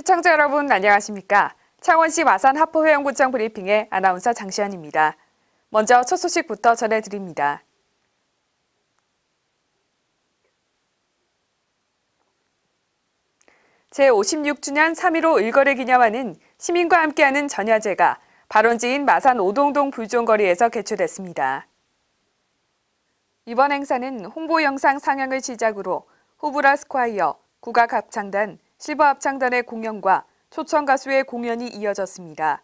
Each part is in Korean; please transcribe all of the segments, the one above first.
시청자 여러분 안녕하십니까? 창원시 마산 하포회원구청 브리핑의 아나운서 장시연입니다. 먼저 첫 소식부터 전해드립니다. 제56주년 3.15 일거를 기념하는 시민과 함께하는 전야제가 발원지인 마산 오동동 불종거리에서 개최됐습니다. 이번 행사는 홍보 영상 상영을 시작으로 호브라 스콰이어, 국악 합창단, 실버 합창단의 공연과 초청 가수의 공연이 이어졌습니다.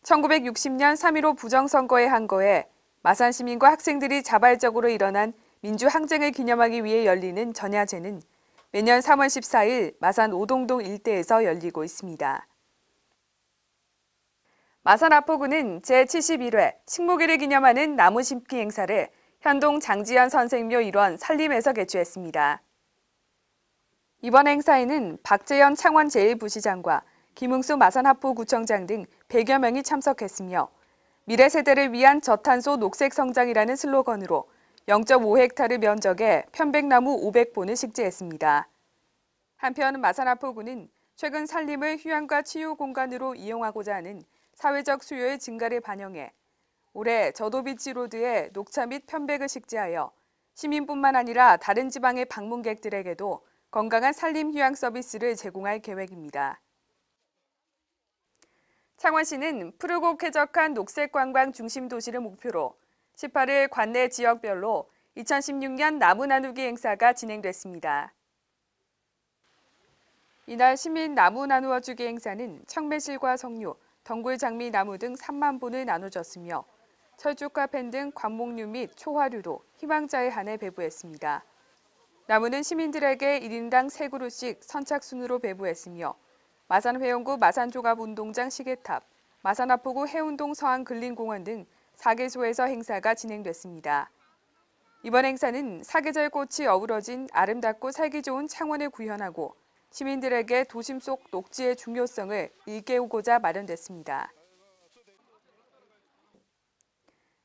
1960년 3.15 부정선거에 항거해 마산 시민과 학생들이 자발적으로 일어난 민주항쟁을 기념하기 위해 열리는 전야제는 매년 3월 14일 마산 오동동 일대에서 열리고 있습니다. 마산 하포구는 제71회 식목일을 기념하는 나무 심기 행사를 현동 장지연 선생묘 일원 산림에서 개최했습니다. 이번 행사에는 박재현 창원 제1부시장과 김웅수 마산 하포구청장 등 100여 명이 참석했으며 미래 세대를 위한 저탄소 녹색 성장이라는 슬로건으로 0.5헥타르 면적의 편백나무 500본을 식재했습니다. 한편 마산 하포구는 최근 산림을 휴양과 치유 공간으로 이용하고자 하는 사회적 수요의 증가를 반영해 올해 저도비치로드에 녹차 및 편백을 식재하여 시민뿐만 아니라 다른 지방의 방문객들에게도 건강한 산림 휴양 서비스를 제공할 계획입니다. 창원시는 푸르고 쾌적한 녹색 관광 중심 도시를 목표로 18일 관내 지역별로 2016년 나무 나누기 행사가 진행됐습니다. 이날 시민 나무 나누어 주기 행사는 청매실과 석류, 덩굴 장미 나무 등 3만 본을 나눠줬으며 철쭉과 펜 등 관목류 및 초화류도 희망자에 한해 배부했습니다. 나무는 시민들에게 1인당 3그루씩 선착순으로 배부했으며 마산회원구 마산종합운동장 시계탑, 마산하포구 해운동 서안근린공원 등 4개소에서 행사가 진행됐습니다. 이번 행사는 사계절 꽃이 어우러진 아름답고 살기 좋은 창원을 구현하고 시민들에게 도심 속 녹지의 중요성을 일깨우고자 마련됐습니다.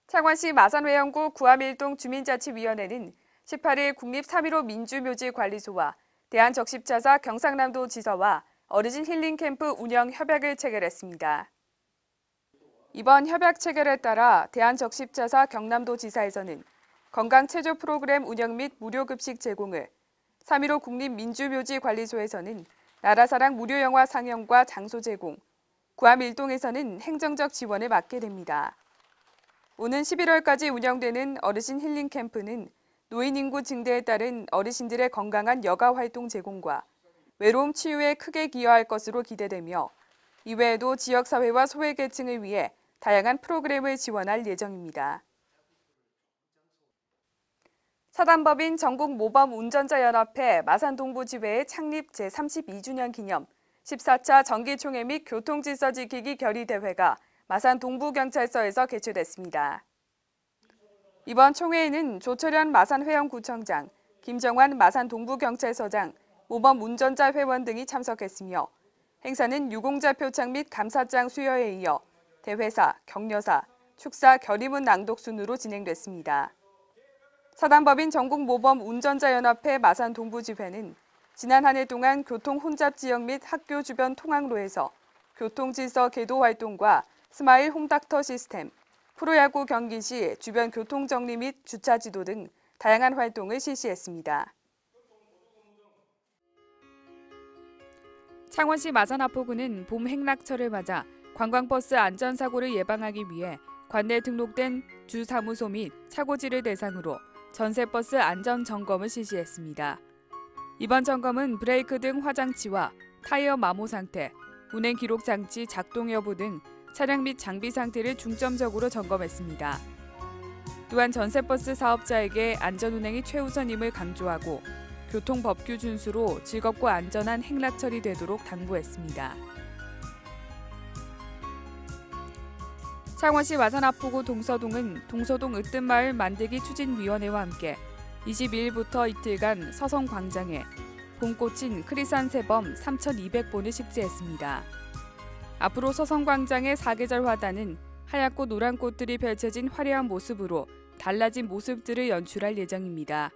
창원시 마산회원구 구암일동 주민자치위원회는 18일 국립 3.15 민주묘지관리소와 대한적십자사 경상남도 지사와 어르신 힐링 캠프 운영 협약을 체결했습니다. 이번 협약 체결에 따라 대한적십자사 경남도 지사에서는 건강체조 프로그램 운영 및 무료급식 제공을, 3.15 국립민주묘지관리소에서는 나라사랑 무료영화 상영과 장소 제공, 구암일동에서는 행정적 지원을 맡게 됩니다. 오는 11월까지 운영되는 어르신 힐링 캠프는 노인 인구 증대에 따른 어르신들의 건강한 여가 활동 제공과 외로움 치유에 크게 기여할 것으로 기대되며 이외에도 지역사회와 소외계층을 위해 다양한 프로그램을 지원할 예정입니다. 사단법인 전국모범운전자연합회 마산동부지회의 창립 제32주년 기념 14차 정기총회 및 교통질서 지키기 결의대회가 마산 동부경찰서에서 개최됐습니다. 이번 총회에는 조철현 마산회원구청장, 김정환 마산 동부경찰서장, 모범운전자 회원 등이 참석했으며 행사는 유공자 표창 및 감사장 수여에 이어 대회사, 격려사, 축사 결의문 낭독 순으로 진행됐습니다. 사단법인 전국모범운전자연합회 마산 동부지회는 지난 한 해 동안 교통 혼잡 지역 및 학교 주변 통학로에서 교통질서 계도 활동과 스마일 홈닥터 시스템, 프로야구 경기 시 주변 교통정리 및 주차 지도 등 다양한 활동을 실시했습니다. 창원시 마산하포구는 봄 행락철을 맞아 관광버스 안전사고를 예방하기 위해 관내 등록된 주사무소 및 차고지를 대상으로 전세버스 안전점검을 실시했습니다. 이번 점검은 브레이크 등 화장치와 타이어 마모 상태, 운행 기록 장치 작동 여부 등 차량 및 장비 상태를 중점적으로 점검했습니다. 또한 전세버스 사업자에게 안전운행이 최우선임을 강조하고 교통법규 준수로 즐겁고 안전한 행락철이 되도록 당부했습니다. 창원시 마산하포구 동서동은 동서동 으뜸마을 만들기 추진위원회와 함께 22일부터 이틀간 서성광장에 봄꽃인 크리산세범 3,200본을 식재했습니다. 앞으로 서성광장의 사계절 화단은 하얗고 노란 꽃들이 펼쳐진 화려한 모습으로 달라진 모습들을 연출할 예정입니다.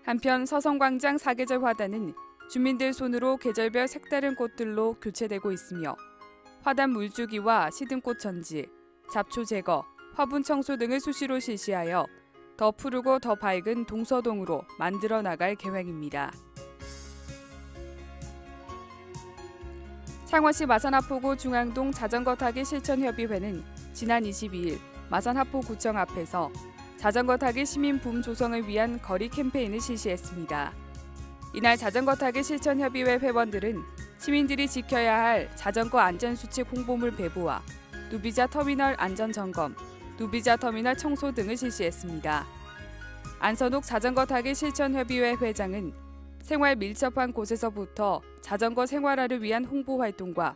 한편 서성광장 사계절 화단은 주민들 손으로 계절별 색다른 꽃들로 교체되고 있으며 화단 물주기와 시든꽃 전지, 잡초 제거, 화분 청소 등을 수시로 실시하여 더 푸르고 더 밝은 동서동으로 만들어 나갈 계획입니다. 창원시 마산하포구 중앙동 자전거 타기 실천협의회는 지난 22일 마산하포구청 앞에서 자전거 타기 시민 붐 조성을 위한 거리 캠페인을 실시했습니다. 이날 자전거 타기 실천협의회 회원들은 시민들이 지켜야 할 자전거 안전수칙 홍보물 배부와 누비자 터미널 안전점검, 누비자 터미널 청소 등을 실시했습니다. 안선욱 자전거 타기 실천협의회 회장은 생활 밀접한 곳에서부터 자전거 생활화를 위한 홍보 활동과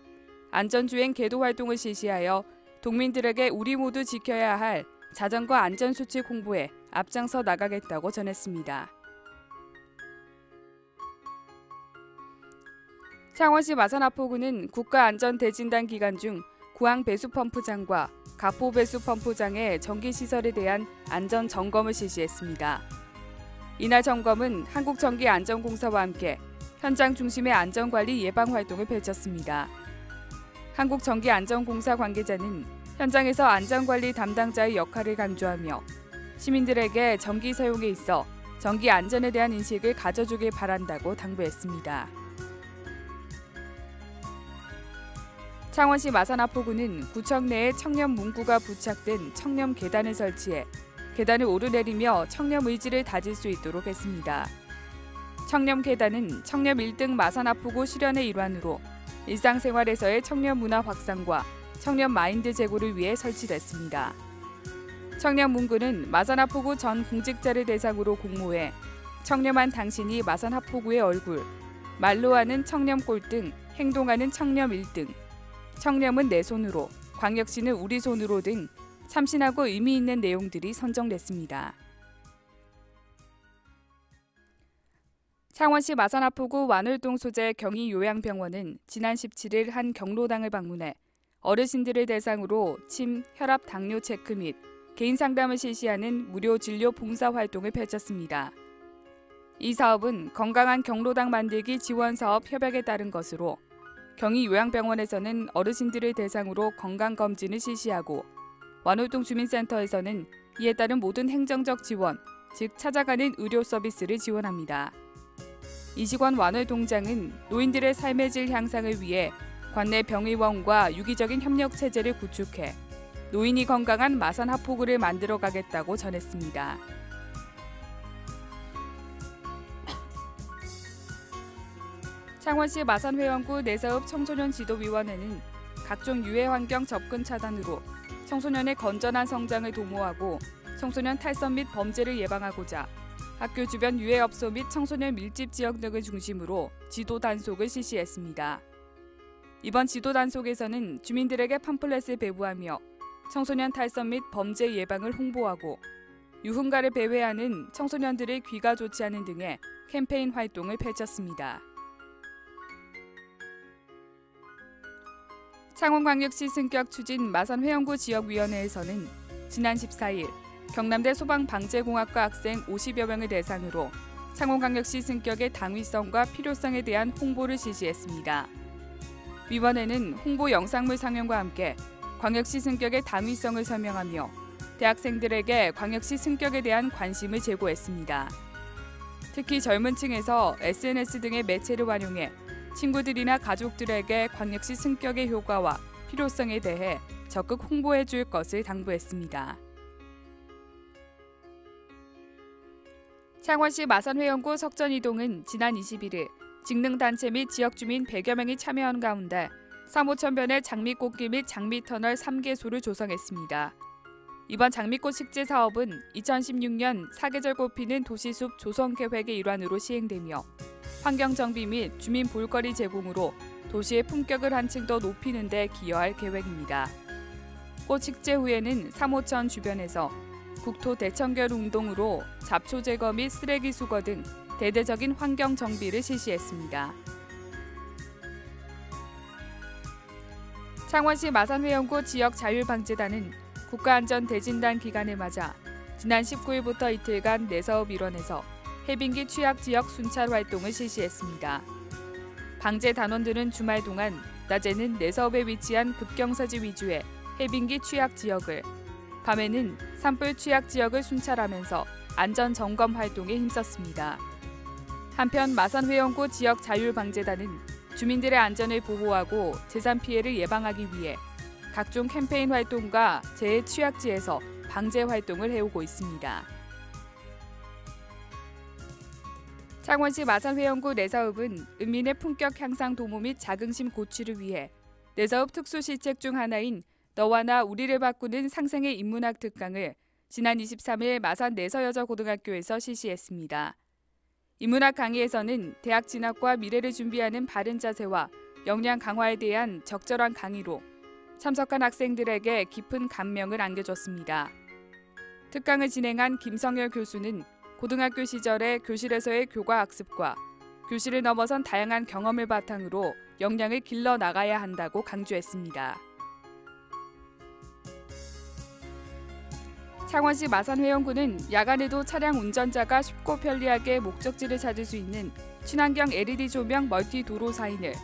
안전주행 계도 활동을 실시하여 동민들에게 우리 모두 지켜야 할 자전거 안전수칙 홍보에 앞장서 나가겠다고 전했습니다. 창원시 마산하포구는 국가안전대진단 기간 중 구항배수펌프장과 가포배수펌프장의 전기시설에 대한 안전점검을 실시했습니다. 이날 점검은 한국전기안전공사와 함께 현장 중심의 안전관리 예방활동을 펼쳤습니다. 한국전기안전공사 관계자는 현장에서 안전관리 담당자의 역할을 강조하며 시민들에게 전기 사용에 있어 전기 안전에 대한 인식을 가져주길 바란다고 당부했습니다. 창원시 마산하포구는 구청 내에 청렴 문구가 부착된 청렴 계단을 설치해 계단을 오르내리며 청렴 의지를 다질 수 있도록 했습니다. 청렴 계단은 청렴 1등 마산하포구 실현의 일환으로 일상생활에서의 청렴 문화 확산과 청렴 마인드 제고를 위해 설치됐습니다. 청렴 문구는 마산하포구 전 공직자를 대상으로 공모해 청렴한 당신이 마산하포구의 얼굴, 말로 하는 청렴 꼴등, 행동하는 청렴 1등, 청렴은 내 손으로, 광역시는 우리 손으로 등 참신하고 의미 있는 내용들이 선정됐습니다. 창원시 마산하포구 완월동 소재 경희요양병원은 지난 17일 한 경로당을 방문해 어르신들을 대상으로 침, 혈압, 당뇨 체크 및 개인 상담을 실시하는 무료 진료 봉사 활동을 펼쳤습니다. 이 사업은 건강한 경로당 만들기 지원 사업 협약에 따른 것으로 경희요양병원에서는 어르신들을 대상으로 건강검진을 실시하고 완월동 주민센터에서는 이에 따른 모든 행정적 지원, 즉 찾아가는 의료 서비스를 지원합니다. 이시권 완월동장은 노인들의 삶의 질 향상을 위해 관내 병의원과 유기적인 협력 체제를 구축해 노인이 건강한 마산하포구를 만들어 가겠다고 전했습니다. 창원시 마산회원구 내사읍 청소년 지도위원회는 각종 유해 환경 접근 차단으로 청소년의 건전한 성장을 도모하고 청소년 탈선 및 범죄를 예방하고자 학교 주변 유해업소 및 청소년 밀집 지역 등을 중심으로 지도 단속을 실시했습니다. 이번 지도 단속에서는 주민들에게 팜플렛을 배부하며 청소년 탈선 및 범죄 예방을 홍보하고 유흥가를 배회하는 청소년들의 귀가 좋지 않은 등의 캠페인 활동을 펼쳤습니다. 창원광역시 승격 추진 마산회원구 지역위원회에서는 지난 14일 경남대 소방방재공학과 학생 50여 명을 대상으로 창원광역시 승격의 당위성과 필요성에 대한 홍보를 실시했습니다. 위원회는 홍보 영상물 상영과 함께 광역시 승격의 당위성을 설명하며 대학생들에게 광역시 승격에 대한 관심을 제고했습니다. 특히 젊은 층에서 SNS 등의 매체를 활용해 친구들이나 가족들에게 광역시 승격의 효과와 필요성에 대해 적극 홍보해 줄 것을 당부했습니다. 창원시 마산회원구 석전이동은 지난 21일 직능단체 및 지역주민 100여 명이 참여한 가운데 3호천변의 장미꽃길 및 장미터널 3개소를 조성했습니다. 이번 장미꽃 식재 사업은 2016년 사계절 꽃피는 도시숲 조성 계획의 일환으로 시행되며 환경정비 및 주민 볼거리 제공으로 도시의 품격을 한층 더 높이는 데 기여할 계획입니다. 꽃 식재 후에는 3호천 주변에서 국토 대청결 운동으로 잡초 제거 및 쓰레기 수거 등 대대적인 환경 정비를 실시했습니다. 창원시 마산회원구 지역자율방재단은 국가안전대진단 기간을 맞아 지난 19일부터 이틀간 내사업 일원에서 해빙기 취약 지역 순찰 활동을 실시했습니다. 방제 단원들은 주말 동안 낮에는 내서읍에 위치한 급경사지 위주의 해빙기 취약 지역을, 밤에는 산불 취약 지역을 순찰하면서 안전 점검 활동에 힘썼습니다. 한편 마산회원구 지역 자율방재단은 주민들의 안전을 보호하고 재산 피해를 예방하기 위해 각종 캠페인 활동과 재해 취약지에서 방제 활동을 해오고 있습니다. 창원시 마산회원구 내사읍은 은민의 품격 향상 도모 및 자긍심 고취를 위해 내사읍 특수시책 중 하나인 너와 나 우리를 바꾸는 상생의 인문학 특강을 지난 23일 마산 내서여자고등학교에서 실시했습니다. 인문학 강의에서는 대학 진학과 미래를 준비하는 바른 자세와 역량 강화에 대한 적절한 강의로 참석한 학생들에게 깊은 감명을 안겨줬습니다. 특강을 진행한 김성열 교수는 고등학교 시절의 교실에서의 교과 학습과 교실을 넘어선 다양한 경험을 바탕으로 역량을 길러 나가야 한다고 강조했습니다. 창원시 마산회원구는 야간에도 차량 운전자가 쉽고 편리하게 목적지를 찾을 수 있는 친환경 LED 조명 멀티 도로 사인을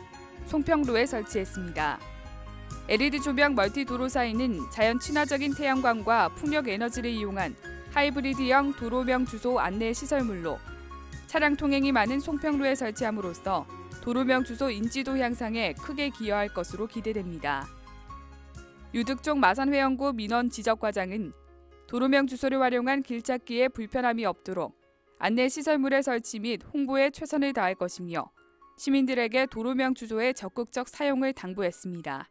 송평로에 설치했습니다. LED 조명 멀티 도로 사인은 자연 친화적인 태양광과 풍력 에너지를 이용한 하이브리드형 도로명 주소 안내 시설물로 차량 통행이 많은 송평로에 설치함으로써 도로명 주소 인지도 향상에 크게 기여할 것으로 기대됩니다. 유득종 마산회원구 민원 지적과장은 도로명 주소를 활용한 길 찾기에 불편함이 없도록 안내 시설물의 설치 및 홍보에 최선을 다할 것이며 시민들에게 도로명 주소의 적극적 사용을 당부했습니다.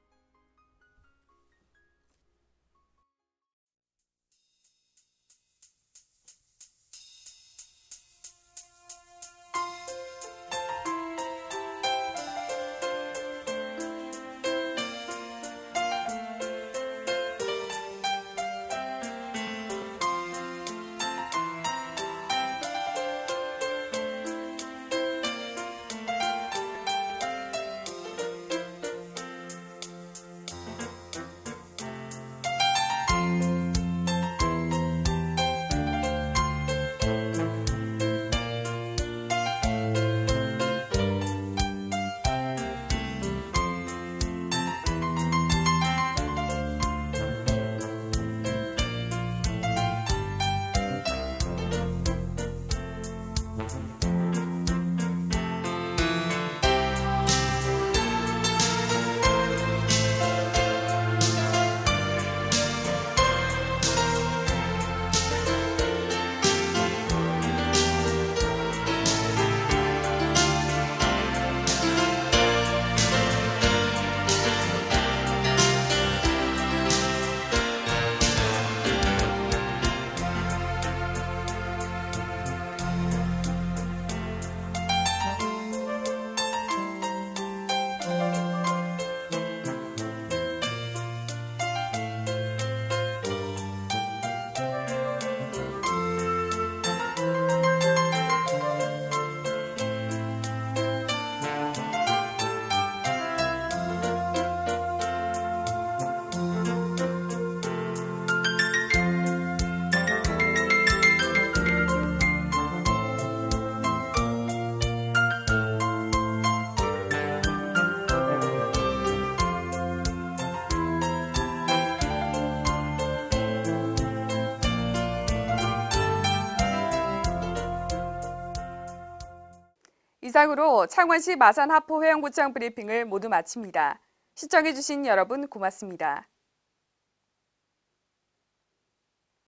이상으로 창원시 마산 하포회원구청 브리핑을 모두 마칩니다. 시청해주신 여러분 고맙습니다.